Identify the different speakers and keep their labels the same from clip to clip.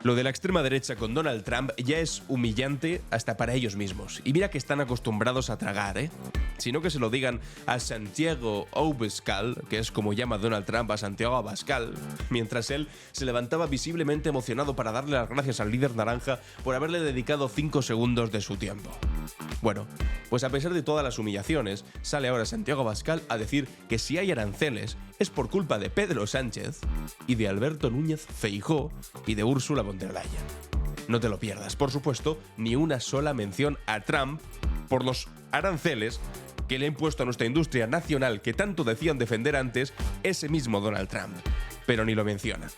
Speaker 1: Lo de la extrema derecha con Donald Trump ya es humillante hasta para ellos mismos. Y mira que están acostumbrados a tragar, ¿eh? Sino que se lo digan a Santiago Abascal, que es como llama Donald Trump a Santiago Abascal, mientras él se levantaba visiblemente emocionado para darle las gracias al líder naranja por haberle dedicado 5 segundos de su tiempo. Bueno, pues a pesar de todas las humillaciones, sale ahora Santiago Abascal a decir que si hay aranceles es por culpa de Pedro Sánchez y de Alberto Núñez Feijóo y de Ursula von der Leyen. No te lo pierdas, por supuesto, ni una sola mención a Trump por los aranceles que le ha impuesto a nuestra industria nacional que tanto decían defender antes ese mismo Donald Trump. Pero ni lo menciona.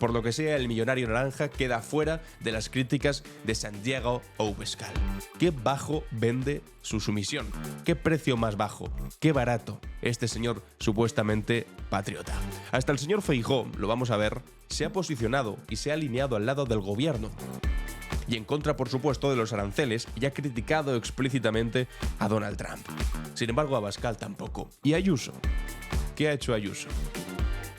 Speaker 1: Por lo que sea, el millonario naranja queda fuera de las críticas de Santiago Abascal. Qué bajo vende su sumisión. Qué precio más bajo. Qué barato este señor supuestamente patriota. Hasta el señor Feijóo, lo vamos a ver, se ha posicionado y se ha alineado al lado del gobierno. Y en contra, por supuesto, de los aranceles y ha criticado explícitamente a Donald Trump. Sin embargo, Abascal tampoco. ¿Y Ayuso? ¿Qué ha hecho Ayuso?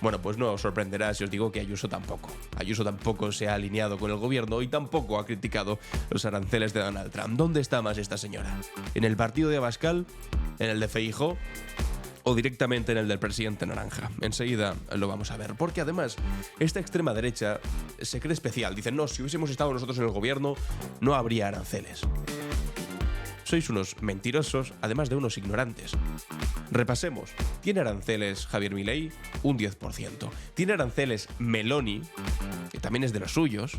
Speaker 1: Bueno, pues no os sorprenderá si os digo que Ayuso tampoco. Ayuso tampoco se ha alineado con el gobierno y tampoco ha criticado los aranceles de Donald Trump. ¿Dónde está más esta señora? ¿En el partido de Abascal? ¿En el de Feijóo? ¿O directamente en el del presidente naranja? Enseguida lo vamos a ver. Porque además, esta extrema derecha se cree especial. Dicen, no, si hubiésemos estado nosotros en el gobierno, no habría aranceles. Sois unos mentirosos, además de unos ignorantes. Repasemos. ¿Tiene aranceles Javier Milei? Un 10%. ¿Tiene aranceles Meloni? Que también es de los suyos.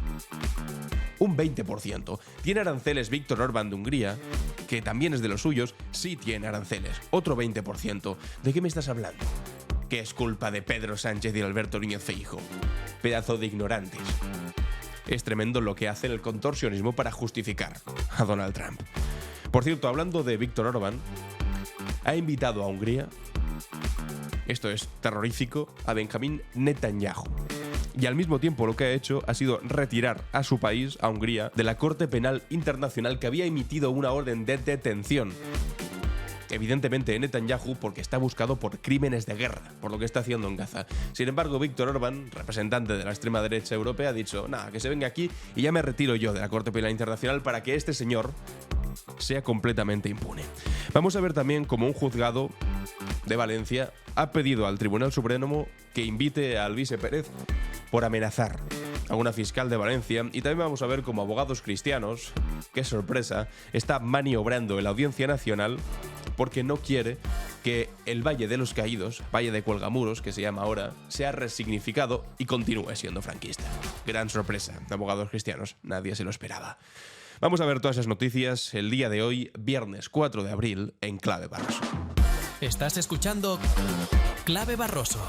Speaker 1: Un 20%. ¿Tiene aranceles Víctor Orbán de Hungría? Que también es de los suyos. Sí tiene aranceles. Otro 20%. ¿De qué me estás hablando? Que es culpa de Pedro Sánchez y Alberto Núñez Feijóo. Pedazo de ignorantes. Es tremendo lo que hace el contorsionismo para justificar a Donald Trump. Por cierto, hablando de Víctor Orbán, ha invitado a Hungría, esto es terrorífico, a Benjamín Netanyahu. Y al mismo tiempo lo que ha hecho ha sido retirar a su país, a Hungría, de la Corte Penal Internacional que había emitido una orden de detención. Evidentemente Netanyahu porque está buscado por crímenes de guerra, por lo que está haciendo en Gaza. Sin embargo, Víctor Orbán, representante de la extrema derecha europea, ha dicho, nada, que se venga aquí y ya me retiro yo de la Corte Penal Internacional para que este señor sea completamente impune. Vamos a ver también cómo un juzgado de Valencia ha pedido al Tribunal Supremo que invite a Alvise Pérez por amenazar a una fiscal de Valencia, y también vamos a ver cómo abogados cristianos, qué sorpresa, está maniobrando en la Audiencia Nacional porque no quiere que el Valle de los Caídos, Valle de Cuelgamuros, que se llama ahora, sea resignificado y continúe siendo franquista. Gran sorpresa de abogados cristianos, nadie se lo esperaba. Vamos a ver todas esas noticias el día de hoy, viernes 4 de abril, en Clave Barroso.
Speaker 2: Estás escuchando Clave Barroso,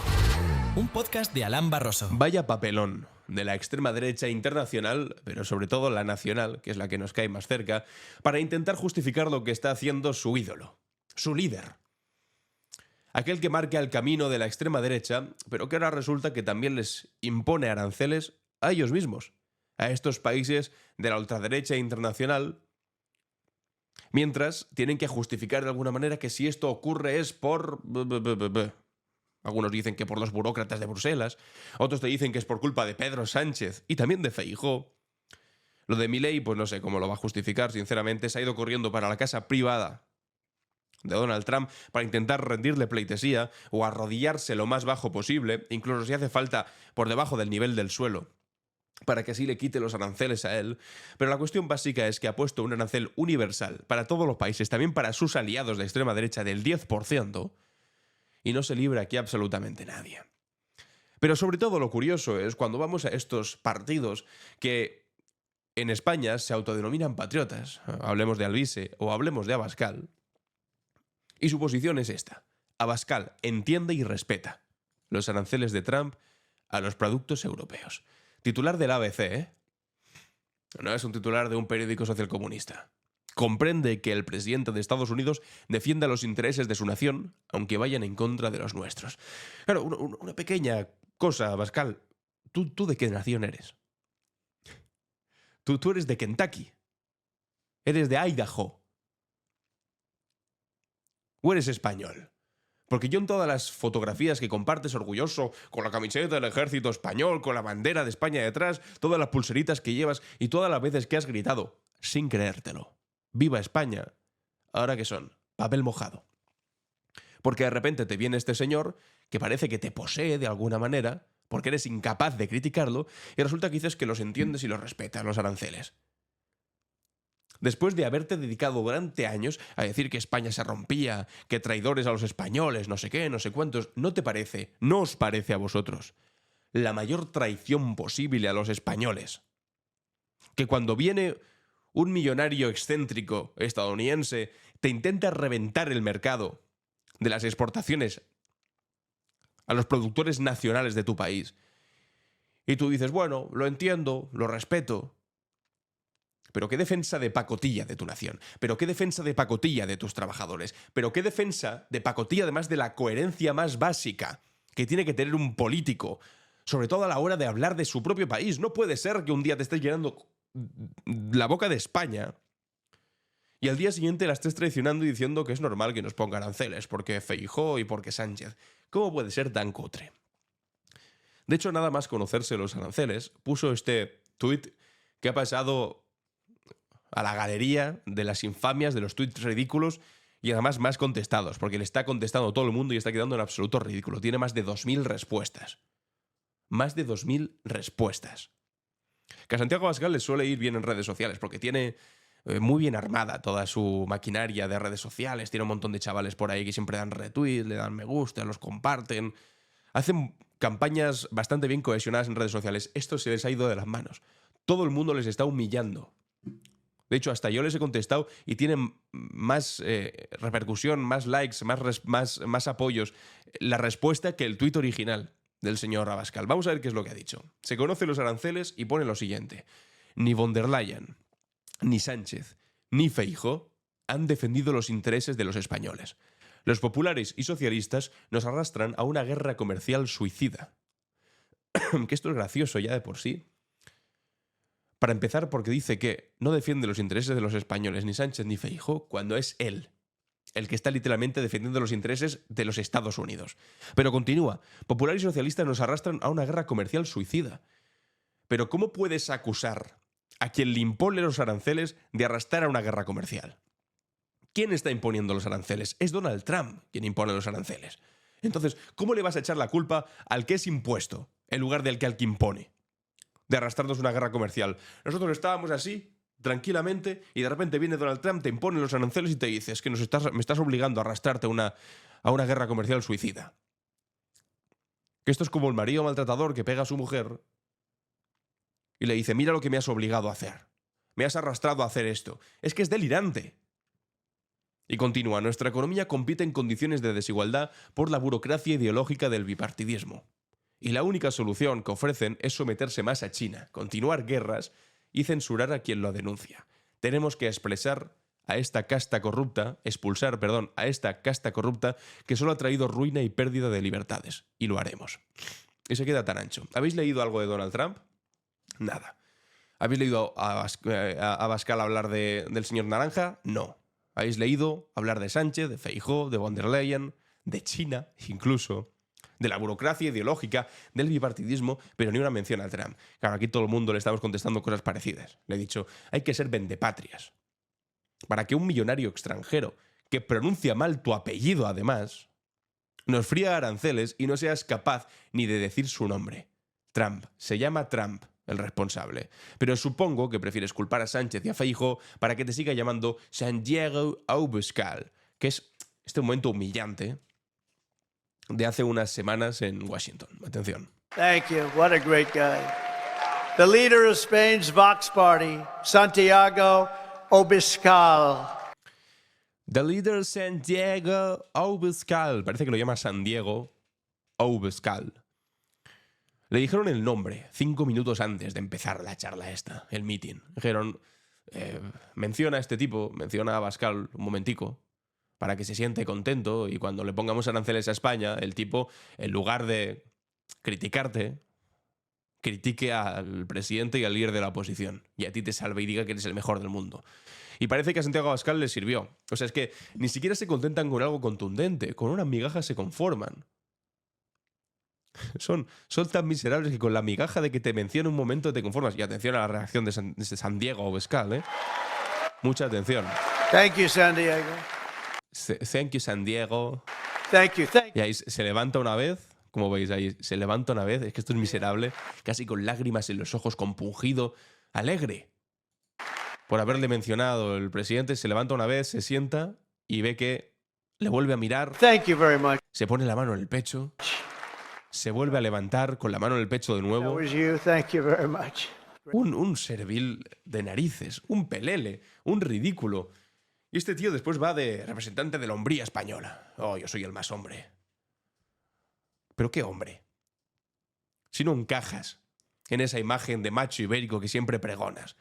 Speaker 2: un podcast de Alan Barroso.
Speaker 1: Vaya papelón de la extrema derecha internacional, pero sobre todo la nacional, que es la que nos cae más cerca, para intentar justificar lo que está haciendo su ídolo, su líder. Aquel que marca el camino de la extrema derecha, pero que ahora resulta que también les impone aranceles a ellos mismos, a estos países de la ultraderecha internacional, mientras tienen que justificar de alguna manera que si esto ocurre es por... Algunos dicen que por los burócratas de Bruselas, otros te dicen que es por culpa de Pedro Sánchez y también de Feijóo. Lo de Milei, pues no sé cómo lo va a justificar, sinceramente, se ha ido corriendo para la casa privada de Donald Trump para intentar rendirle pleitesía o arrodillarse lo más bajo posible, incluso si hace falta por debajo del nivel del suelo, para que así le quite los aranceles a él. Pero la cuestión básica es que ha puesto un arancel universal para todos los países, también para sus aliados de extrema derecha del 10%, y no se libra aquí absolutamente nadie. Pero sobre todo lo curioso es cuando vamos a estos partidos que en España se autodenominan patriotas, hablemos de Alvise o hablemos de Abascal, y su posición es esta: Abascal entiende y respeta los aranceles de Trump a los productos europeos. Titular del ABC, ¿eh? No es un titular de un periódico socialcomunista. Comprende que el presidente de Estados Unidos defienda los intereses de su nación, aunque vayan en contra de los nuestros. Claro, una pequeña cosa, Abascal. ¿Tú de qué nación eres? Tú eres de Kentucky. Eres de Idaho. ¿O eres español? Porque yo en todas las fotografías que compartes orgulloso, con la camiseta del ejército español, con la bandera de España detrás, todas las pulseritas que llevas y todas las veces que has gritado, sin creértelo, ¡viva España! ¿Ahora qué son? Papel mojado. Porque de repente te viene este señor que parece que te posee de alguna manera, porque eres incapaz de criticarlo, y resulta que dices que los entiendes y los respetas, los aranceles. Después de haberte dedicado durante años a decir que España se rompía, que traidores a los españoles, no sé qué, no sé cuántos, ¿no te parece, no os parece a vosotros, la mayor traición posible a los españoles? Que cuando viene un millonario excéntrico estadounidense, te intenta reventar el mercado de las exportaciones a los productores nacionales de tu país. Y tú dices, bueno, lo entiendo, lo respeto. Pero qué defensa de pacotilla de tu nación. Pero qué defensa de pacotilla de tus trabajadores. Pero qué defensa de pacotilla además de la coherencia más básica que tiene que tener un político, sobre todo a la hora de hablar de su propio país. No puede ser que un día te estés llenando la boca de España y al día siguiente la estés traicionando y diciendo que es normal que nos ponga aranceles porque Feijóo y porque Sánchez. ¿Cómo puede ser tan cutre? De hecho, nada más conocerse los aranceles, puso este tuit que ha pasado a la galería de las infamias, de los tuits ridículos y además más contestados, porque le está contestando todo el mundo y está quedando en absoluto ridículo. Tiene más de 2.000 respuestas. Más de 2.000 respuestas. Que a Santiago Abascal le suele ir bien en redes sociales, porque tiene muy bien armada toda su maquinaria de redes sociales, tiene un montón de chavales por ahí que siempre dan retweet, le dan me gusta, los comparten. Hacen campañas bastante bien cohesionadas en redes sociales. Esto se les ha ido de las manos. Todo el mundo les está humillando. De hecho, hasta yo les he contestado y tienen más repercusión, más likes, más apoyos la respuesta que el tuit original del señor Abascal. Vamos a ver qué es lo que ha dicho. Se conocen los aranceles y pone lo siguiente. Ni von der Leyen, ni Sánchez, ni Feijóo han defendido los intereses de los españoles. Los populares y socialistas nos arrastran a una guerra comercial suicida. Que esto es gracioso ya de por sí. Para empezar, porque dice que no defiende los intereses de los españoles, ni Sánchez ni Feijóo, cuando es él el que está literalmente defendiendo los intereses de los Estados Unidos. Pero continúa, populares y socialistas nos arrastran a una guerra comercial suicida. Pero ¿cómo puedes acusar a quien le impone los aranceles de arrastrar a una guerra comercial? ¿Quién está imponiendo los aranceles? Es Donald Trump quien impone los aranceles. Entonces, ¿cómo le vas a echar la culpa al que es impuesto en lugar del que al que impone de arrastrarnos una guerra comercial? Nosotros estábamos así, tranquilamente, y de repente viene Donald Trump, te impone los aranceles y te dice, es que me estás obligando a arrastrarte a una guerra comercial suicida. Que esto es como el marido maltratador que pega a su mujer y le dice, mira lo que me has obligado a hacer. Me has arrastrado a hacer esto. Es que es delirante. Y continúa, nuestra economía compite en condiciones de desigualdad por la burocracia ideológica del bipartidismo. Y la única solución que ofrecen es someterse más a China, continuar guerras y censurar a quien lo denuncia. Tenemos que expulsar a esta casta corrupta que solo ha traído ruina y pérdida de libertades. Y lo haremos. Y se queda tan ancho. ¿Habéis leído algo de Donald Trump? Nada. ¿Habéis leído a Abascal hablar del señor Naranja? No. ¿Habéis leído hablar de Sánchez, de Feijóo, de von der Leyen, de China incluso? De la burocracia ideológica, del bipartidismo, pero ni una mención al Trump. Claro, aquí todo el mundo le estamos contestando cosas parecidas. Le he dicho, hay que ser vendepatrias. Para que un millonario extranjero, que pronuncia mal tu apellido además, nos fría aranceles y no seas capaz ni de decir su nombre. Trump. Se llama Trump el responsable. Pero supongo que prefieres culpar a Sánchez y a Feijóo para que te siga llamando Santiago Abascal, que es este momento humillante de hace unas semanas en Washington. Atención.
Speaker 3: Thank you. What a great guy. The leader of Spain's Vox Party, Santiago Abascal.
Speaker 1: The leader Santiago Abascal. Parece que lo llama San Diego Abascal. Le dijeron el nombre 5 minutos antes de empezar la charla esta, el meeting. Dijeron, menciona a este tipo, menciona a Abascal un momentico, para que se siente contento y cuando le pongamos aranceles a España, el tipo, en lugar de criticarte, critique al presidente y al líder de la oposición. Y a ti te salve y diga que eres el mejor del mundo. Y parece que a Santiago Abascal le sirvió. O sea, es que ni siquiera se contentan con algo contundente. Con una migaja se conforman. Son tan miserables que con la migaja de que te mencione un momento te conformas. Y atención a la reacción de Santiago Abascal, ¿eh? Mucha atención.
Speaker 3: Thank you, San Diego.
Speaker 1: Thank you, San Diego.
Speaker 3: Thank you.
Speaker 1: Y ahí se levanta una vez, como veis ahí, se levanta una vez, es que esto es miserable, casi con lágrimas en los ojos, compungido, alegre. Por haberle mencionado el presidente, se levanta una vez, se sienta y ve que le vuelve a mirar.
Speaker 3: Thank you very much.
Speaker 1: Se pone la mano en el pecho, se vuelve a levantar con la mano en el pecho de
Speaker 3: That
Speaker 1: nuevo.
Speaker 3: was you. Thank you very much.
Speaker 1: Un servil de narices, un pelele, un ridículo. Y este tío después va de representante de la hombría española. Oh, yo soy el más hombre. ¿Pero qué hombre? Si no encajas en esa imagen de macho ibérico que siempre pregonas.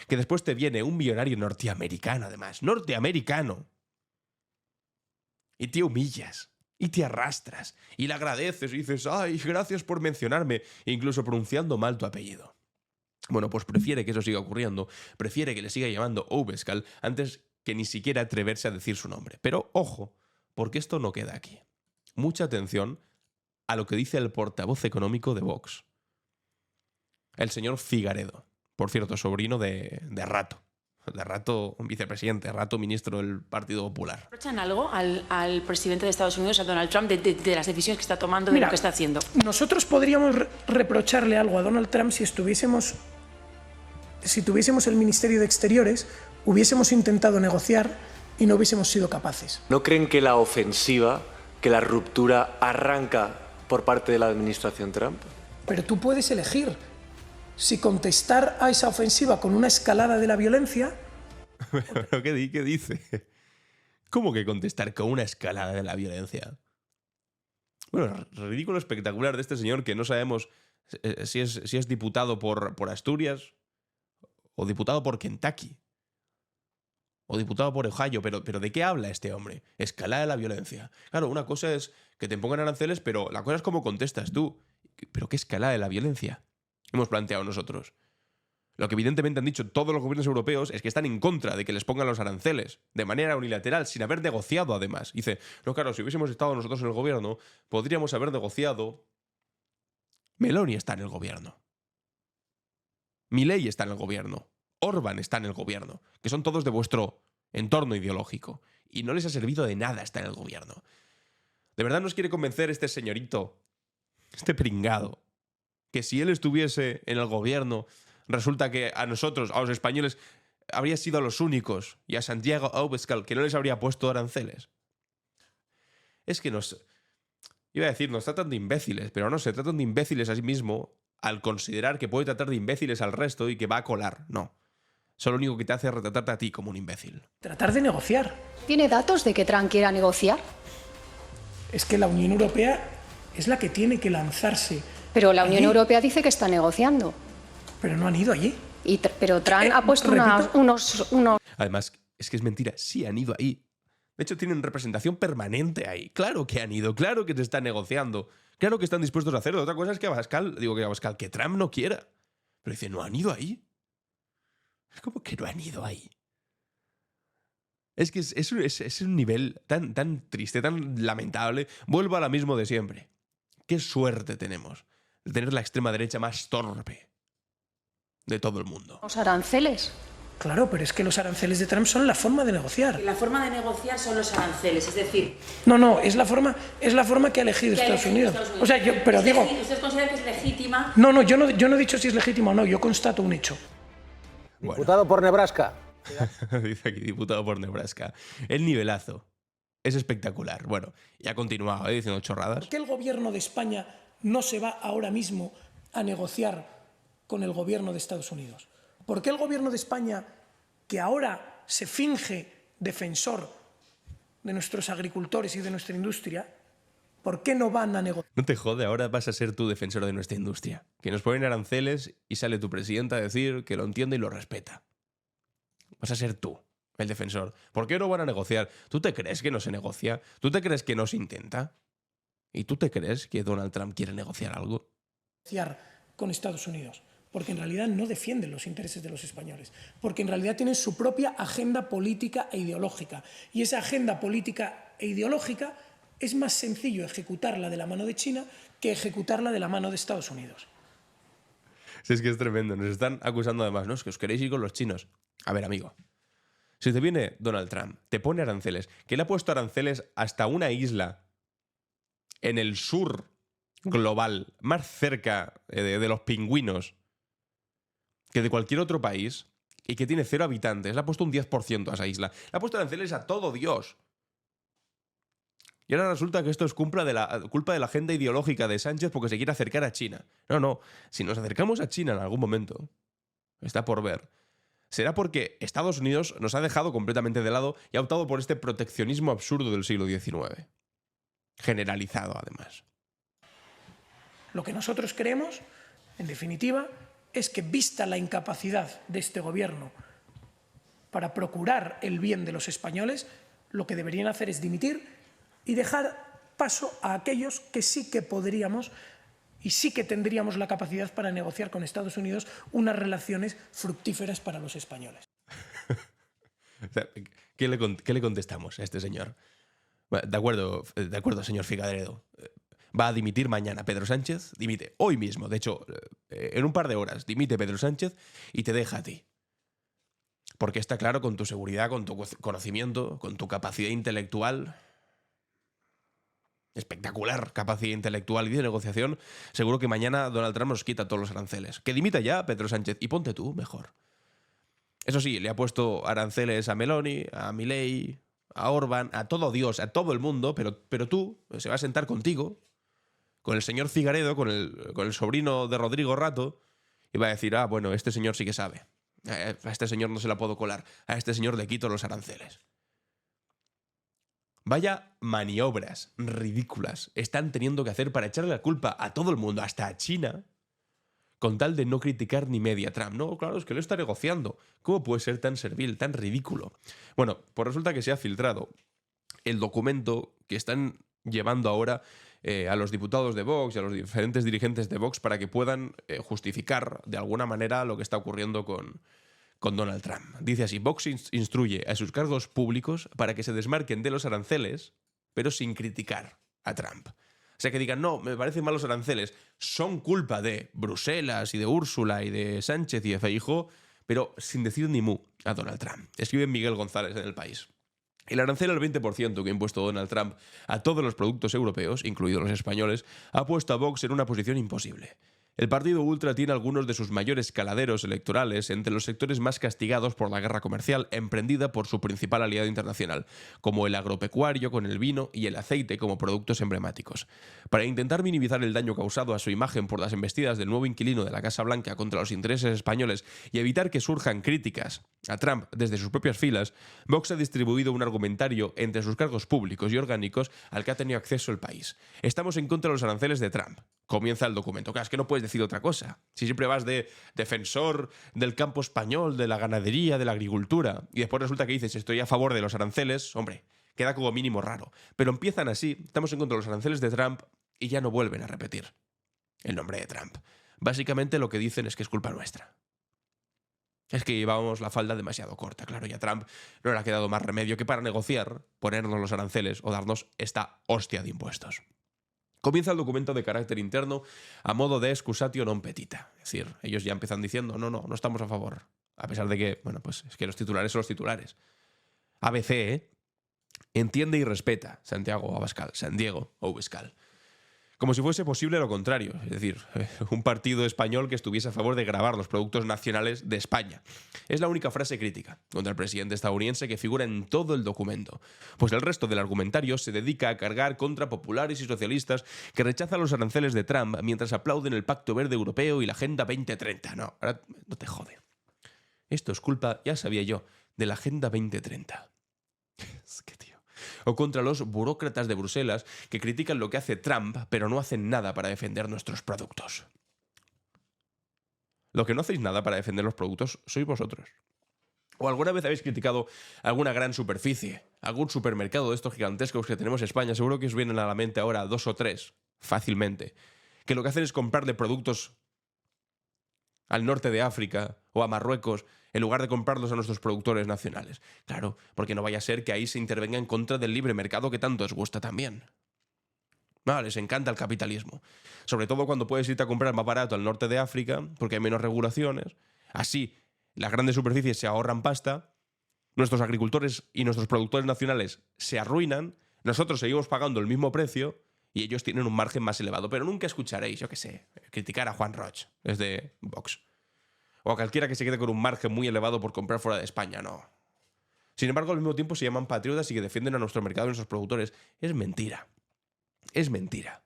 Speaker 1: Que después te viene un millonario norteamericano, además. ¡Norteamericano! Y te humillas. Y te arrastras. Y le agradeces y dices, ¡ay, gracias por mencionarme! Incluso pronunciando mal tu apellido. Bueno, pues prefiere que eso siga ocurriendo. Prefiere que le siga llamando Abascal antes que ni siquiera atreverse a decir su nombre. Pero ojo, porque esto no queda aquí. Mucha atención a lo que dice el portavoz económico de Vox. El señor Figaredo. Por cierto, sobrino de Rato. De Rato, vicepresidente, Rato, ministro del Partido Popular.
Speaker 4: ¿Reprochan algo al presidente de Estados Unidos, a Donald Trump, de las decisiones que está tomando, de lo que está haciendo?
Speaker 5: Nosotros podríamos reprocharle algo a Donald Trump si tuviésemos el Ministerio de Exteriores, hubiésemos intentado negociar y no hubiésemos sido capaces.
Speaker 6: ¿No creen que la ofensiva, que la ruptura arranca por parte de la administración Trump?
Speaker 5: Pero tú puedes elegir si contestar a esa ofensiva con una escalada de la violencia.
Speaker 1: ¿Pero qué dice? ¿Cómo que contestar con una escalada de la violencia? Bueno, ridículo espectacular de este señor que no sabemos si es diputado por Asturias o diputado por Kentucky o diputado por Ohio, pero ¿de qué habla este hombre? Escalada de la violencia. Claro, una cosa es que te pongan aranceles, pero la cosa es cómo contestas tú. ¿Pero qué escalada de la violencia hemos planteado nosotros? Lo que evidentemente han dicho todos los gobiernos europeos es que están en contra de que les pongan los aranceles, de manera unilateral, sin haber negociado además. Dice, no, claro, si hubiésemos estado nosotros en el gobierno, podríamos haber negociado. Meloni está en el gobierno. Milei está en el gobierno. Orbán está en el gobierno, que son todos de vuestro entorno ideológico. Y no les ha servido de nada estar en el gobierno. ¿De verdad nos quiere convencer este señorito, este pringado, que si él estuviese en el gobierno, resulta que a nosotros, a los españoles, habría sido a los únicos, y a Santiago Abascal, que no les habría puesto aranceles? Es que iba a decir, nos tratan de imbéciles, pero no, se tratan de imbéciles a sí mismo al considerar que puede tratar de imbéciles al resto y que va a colar. No. Eso lo único que te hace es retratarte a ti como un imbécil.
Speaker 5: Tratar de negociar.
Speaker 7: ¿Tiene datos de que Trump quiera negociar?
Speaker 5: Es que la Unión Europea es la que tiene que lanzarse.
Speaker 7: Pero la Unión
Speaker 5: allí.
Speaker 7: Europea dice que está negociando.
Speaker 5: Pero no han ido allí.
Speaker 7: Pero Trump ha puesto
Speaker 5: repito.
Speaker 7: unos...
Speaker 1: Además, es que es mentira, sí han ido ahí. De hecho, tienen representación permanente ahí. Claro que han ido, claro que se está negociando, claro que están dispuestos a hacerlo. Otra cosa es que Trump no quiera. Pero dice, no han ido ahí. Es como que no han ido ahí. Es que es un nivel tan triste, tan lamentable. Vuelvo a lo mismo de siempre. Qué suerte tenemos de tener la extrema derecha más torpe de todo el mundo.
Speaker 7: Los aranceles.
Speaker 5: Claro, pero es que los aranceles de Trump son la forma de negociar.
Speaker 4: La forma de negociar son los aranceles, es decir...
Speaker 5: No, es la forma que ha elegido Estados Unidos. O sea, pero digo...
Speaker 4: ¿Usted considera que es legítima?
Speaker 5: No, yo no he dicho si es legítimo o no, yo constato un hecho.
Speaker 1: Bueno.
Speaker 8: Diputado por Nebraska.
Speaker 1: Dice aquí, diputado por Nebraska. El nivelazo es espectacular. Bueno, y ha continuado diciendo chorradas.
Speaker 5: ¿Por qué el gobierno de España no se va ahora mismo a negociar con el gobierno de Estados Unidos? ¿Por qué el gobierno de España, que ahora se finge defensor de nuestros agricultores y de nuestra industria, por qué no van a negociar?
Speaker 1: No te jode, ahora vas a ser tú defensor de nuestra industria. Que nos ponen aranceles y sale tu presidenta a decir que lo entiende y lo respeta. Vas a ser tú el defensor. ¿Por qué no van a negociar? ¿Tú te crees que no se negocia? ¿Tú te crees que no se intenta? ¿Y tú te crees que Donald Trump quiere negociar algo?
Speaker 5: Negociar con Estados Unidos, porque en realidad no defienden los intereses de los españoles, porque en realidad tienen su propia agenda política e ideológica. Y esa agenda política e ideológica es más sencillo ejecutarla de la mano de China que ejecutarla de la mano de Estados Unidos.
Speaker 1: Si es que es tremendo. Nos están acusando además, ¿no? Es que os queréis ir con los chinos. A ver, amigo. Si te viene Donald Trump, te pone aranceles, que le ha puesto aranceles hasta una isla en el sur global, más cerca de los pingüinos que de cualquier otro país, y que tiene 0 habitantes, le ha puesto un 10% a esa isla. Le ha puesto aranceles a todo Dios. Y ahora resulta que esto es culpa de la agenda ideológica de Sánchez porque se quiere acercar a China. No. Si nos acercamos a China en algún momento, está por ver, será porque Estados Unidos nos ha dejado completamente de lado y ha optado por este proteccionismo absurdo del siglo XIX. Generalizado, además.
Speaker 5: Lo que nosotros creemos, en definitiva, es que vista la incapacidad de este gobierno para procurar el bien de los españoles, lo que deberían hacer es dimitir y dejar paso a aquellos que sí que podríamos y sí que tendríamos la capacidad para negociar con Estados Unidos unas relaciones fructíferas para los españoles.
Speaker 1: O sea, ¿qué le contestamos a este señor? Bueno, de acuerdo, señor Figueiredo. Va a dimitir mañana Pedro Sánchez, dimite hoy mismo, de hecho, en un par de horas, dimite Pedro Sánchez y te deja a ti. Porque está claro, con tu seguridad, con tu conocimiento, con tu capacidad intelectual, espectacular capacidad intelectual y de negociación, seguro que mañana Donald Trump nos quita todos los aranceles. Que dimita ya Pedro Sánchez y ponte tú mejor. Eso sí, le ha puesto aranceles a Meloni, a Milei, a Orbán, a todo Dios, a todo el mundo, pero tú se va a sentar contigo, con el señor Figueiredo, con el sobrino de Rodrigo Rato, y va a decir, bueno, este señor sí que sabe. A este señor no se la puedo colar. A este señor le quito los aranceles. Vaya maniobras ridículas están teniendo que hacer para echarle la culpa a todo el mundo, hasta a China, con tal de no criticar ni media Trump. No, claro, es que lo está negociando. ¿Cómo puede ser tan servil, tan ridículo? Bueno, pues resulta que se ha filtrado el documento que están llevando ahora a los diputados de Vox y a los diferentes dirigentes de Vox para que puedan justificar de alguna manera lo que está ocurriendo con Donald Trump. Dice así: Vox instruye a sus cargos públicos para que se desmarquen de los aranceles, pero sin criticar a Trump. O sea, que digan, no, me parecen malos aranceles, son culpa de Bruselas y de Úrsula y de Sánchez y de Feijóo, pero sin decir ni mu a Donald Trump. Escribe Miguel González en El País. El arancel al 20% que ha impuesto Donald Trump a todos los productos europeos, incluidos los españoles, ha puesto a Vox en una posición imposible. El partido ultra tiene algunos de sus mayores caladeros electorales entre los sectores más castigados por la guerra comercial emprendida por su principal aliado internacional, como el agropecuario con el vino y el aceite como productos emblemáticos. Para intentar minimizar el daño causado a su imagen por las embestidas del nuevo inquilino de la Casa Blanca contra los intereses españoles y evitar que surjan críticas a Trump desde sus propias filas, Vox ha distribuido un argumentario entre sus cargos públicos y orgánicos al que ha tenido acceso el país. Estamos en contra de los aranceles de Trump. Comienza el documento. Claro, es que no puedes decir otra cosa. Si siempre vas de defensor del campo español, de la ganadería, de la agricultura, y después resulta que dices estoy a favor de los aranceles, hombre, queda como mínimo raro. Pero empiezan así, estamos en contra de los aranceles de Trump y ya no vuelven a repetir el nombre de Trump. Básicamente lo que dicen es que es culpa nuestra. Es que llevábamos la falda demasiado corta, claro, y a Trump no le ha quedado más remedio que para negociar, ponernos los aranceles o darnos esta hostia de impuestos. Comienza el documento de carácter interno a modo de excusatio non petita. Es decir, ellos ya empiezan diciendo, no estamos a favor. A pesar de que, bueno, pues es que los titulares son los titulares. ABC, entiende y respeta Santiago Abascal, San Diego Abascal. Como si fuese posible lo contrario, es decir, un partido español que estuviese a favor de gravar los productos nacionales de España. Es la única frase crítica contra el presidente estadounidense que figura en todo el documento, pues el resto del argumentario se dedica a cargar contra populares y socialistas que rechazan los aranceles de Trump mientras aplauden el Pacto Verde Europeo y la Agenda 2030. No, ahora no te jode. Esto es culpa, ya sabía yo, de la Agenda 2030. Es que, tío. O contra los burócratas de Bruselas que critican lo que hace Trump, pero no hacen nada para defender nuestros productos. Lo que no hacéis nada para defender los productos sois vosotros. ¿O alguna vez habéis criticado alguna gran superficie, algún supermercado de estos gigantescos que tenemos en España? Seguro que os vienen a la mente ahora 2 o 3, fácilmente, que lo que hacen es comprarle productos al norte de África o a Marruecos en lugar de comprarlos a nuestros productores nacionales? Claro, porque no vaya a ser que ahí se intervenga en contra del libre mercado que tanto os gusta también. No, les encanta el capitalismo. Sobre todo cuando puedes irte a comprar más barato al norte de África, porque hay menos regulaciones. Así, las grandes superficies se ahorran pasta, nuestros agricultores y nuestros productores nacionales se arruinan, nosotros seguimos pagando el mismo precio y ellos tienen un margen más elevado. Pero nunca escucharéis, yo qué sé, criticar a Juan Roig, es de Vox. O a cualquiera que se quede con un margen muy elevado por comprar fuera de España, no. Sin embargo, al mismo tiempo se llaman patriotas y que defienden a nuestro mercado y a nuestros productores. Es mentira. Es mentira.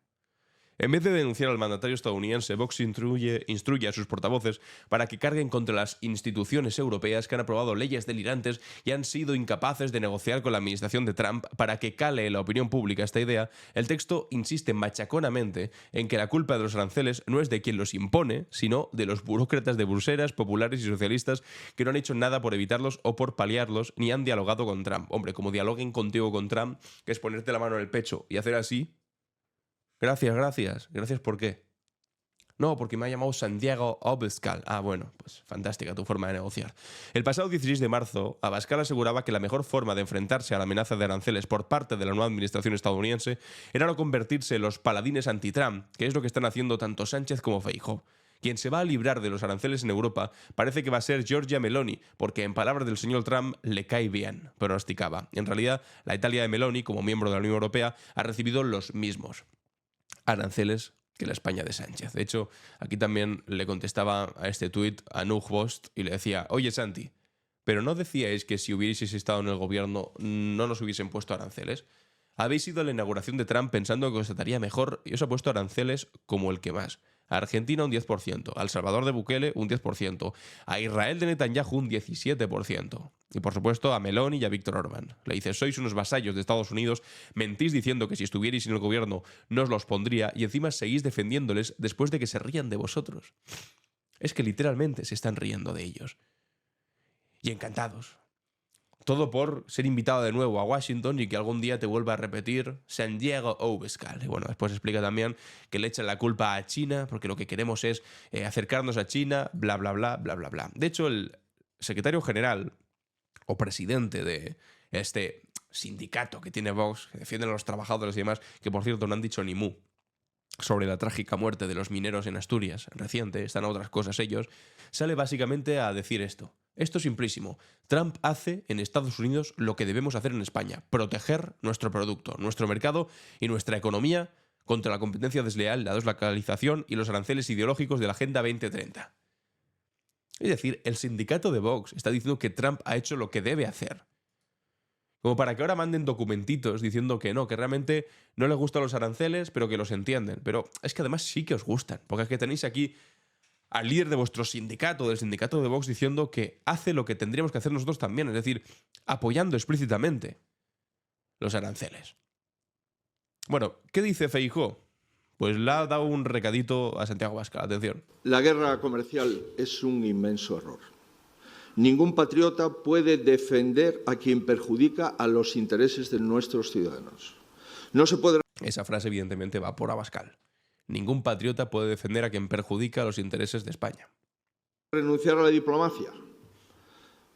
Speaker 1: En vez de denunciar al mandatario estadounidense, Vox instruye a sus portavoces para que carguen contra las instituciones europeas que han aprobado leyes delirantes y han sido incapaces de negociar con la administración de Trump para que cale en la opinión pública esta idea. El texto insiste machaconamente en que la culpa de los aranceles no es de quien los impone, sino de los burócratas de Bruselas, populares y socialistas que no han hecho nada por evitarlos o por paliarlos, ni han dialogado con Trump. Hombre, como dialoguen contigo con Trump, que es ponerte la mano en el pecho y hacer así. Gracias, gracias. ¿Gracias por qué? No, porque me ha llamado Santiago Abascal. Ah, bueno, pues fantástica tu forma de negociar. El pasado 16 de marzo, Abascal aseguraba que la mejor forma de enfrentarse a la amenaza de aranceles por parte de la nueva administración estadounidense era no convertirse en los paladines anti-Trump, que es lo que están haciendo tanto Sánchez como Feijóo. Quien se va a librar de los aranceles en Europa parece que va a ser Giorgia Meloni, porque en palabras del señor Trump le cae bien, pronosticaba. En realidad, la Italia de Meloni, como miembro de la Unión Europea, ha recibido los mismos aranceles que la España de Sánchez. De hecho, aquí también le contestaba a este tuit a Nuj Bost y le decía: oye Santi, ¿pero no decíais que si hubierais estado en el gobierno no nos hubiesen puesto aranceles? Habéis ido a la inauguración de Trump pensando que os trataría mejor y os ha puesto aranceles como el que más. A Argentina un 10%, a El Salvador de Bukele un 10%, a Israel de Netanyahu un 17%. Y por supuesto a Meloni y a Víctor Orbán. Le dice: sois unos vasallos de Estados Unidos, mentís diciendo que si estuvierais en el gobierno no os los pondría y encima seguís defendiéndoles después de que se rían de vosotros. Es que literalmente se están riendo de ellos. Y encantados. Todo por ser invitado de nuevo a Washington y que algún día te vuelva a repetir Santiago Abascal. Y bueno, después explica también que le echan la culpa a China porque lo que queremos es acercarnos a China, bla, bla, bla, bla, bla, bla. De hecho, el secretario general o presidente de este sindicato que tiene Vox, que defienden a los trabajadores y demás, que por cierto no han dicho ni mu sobre la trágica muerte de los mineros en Asturias, reciente, están a otras cosas ellos, sale básicamente a decir esto. Esto es simplísimo. Trump hace en Estados Unidos lo que debemos hacer en España: proteger nuestro producto, nuestro mercado y nuestra economía contra la competencia desleal, la deslocalización y los aranceles ideológicos de la Agenda 2030. Es decir, el sindicato de Vox está diciendo que Trump ha hecho lo que debe hacer. Como para que ahora manden documentitos diciendo que no, que realmente no les gustan los aranceles, pero que los entienden. Pero es que además sí que os gustan, porque es que tenéis aquí al líder de vuestro sindicato, del sindicato de Vox, diciendo que hace lo que tendríamos que hacer nosotros también, es decir, apoyando explícitamente los aranceles. Bueno, ¿qué dice Feijóo? Pues le ha dado un recadito a Santiago Abascal. Atención.
Speaker 8: La guerra comercial es un inmenso error. Ningún patriota puede defender a quien perjudica a los intereses de nuestros ciudadanos. No se puede...
Speaker 1: Esa frase evidentemente va por Abascal. Ningún patriota puede defender a quien perjudica a los intereses de España.
Speaker 8: Renunciar a la diplomacia